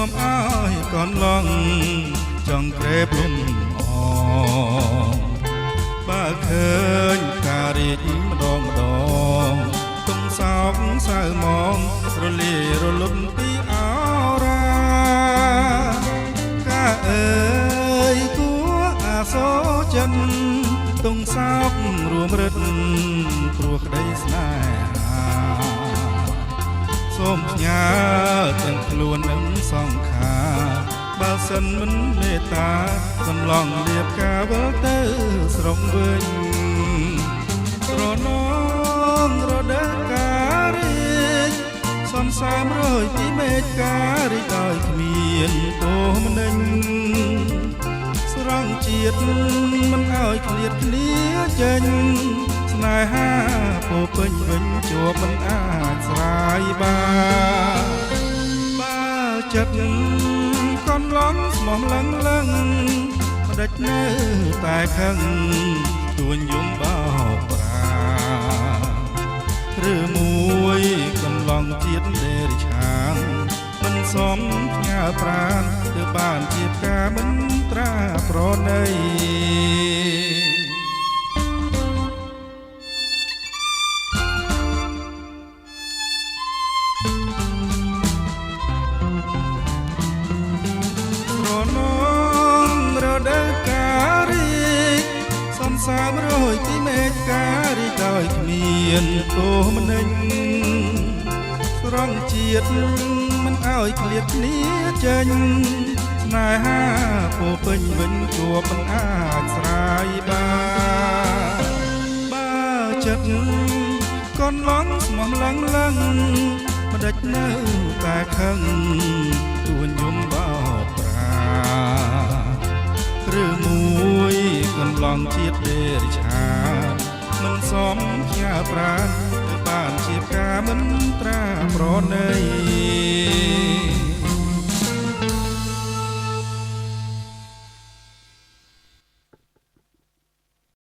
មអើយកូនឡងចង់ក្រេបលំអងបើឃើញការរៀចម្ដងទុំសោកសៅមងរលាយរលត់ពីអរាកាអើយគួអាសូចិនទុំសោករួមរឹតព្រោះក្តីស្នេហាសូមផ្ញើទាំងខ្លួននឹងសង្ខាបើសិនមិនមេត្តាកន្លងលៀបការវិលទៅស្រុកវិញស្រណងរដូវកាលរីកសំសាមរយពីមេឃការីកដោយគ្មានទោមនិញស្រង់ជាតិមិនឲ្យឃ្លាតគ្នាចេញស្នេហាពោពេញវិញជួបមិនអាចស្រាយបានបើចិត្តកូនឡងស្មោះលឹងផ្ដេចនៅតែខឹងទួញយំបោកប្រាឬមួយកន្លងជាតិលេរិឆាងមិនសមផ្ញើប្រាណទើបបានជាការមិនត្រាប្រណីសាមរយពីមេឃការីកដោយគ្មានទោមនិញស្រង់ជាតិមិនឲ្យឃ្លាតគ្នាចេញស្នេហាពោពេញវិញជួបមិនអាចស្រាយបានបើចិត្តកូនឡងស្មោះលឹងផ្ដេចនៅតែខឹងទួញយំបោកប្រាឬមួយកន្លងជាតិដេរិឆាមិនសមផ្ញើប្រាណទៅបានជាការមិនត្រាប្រណី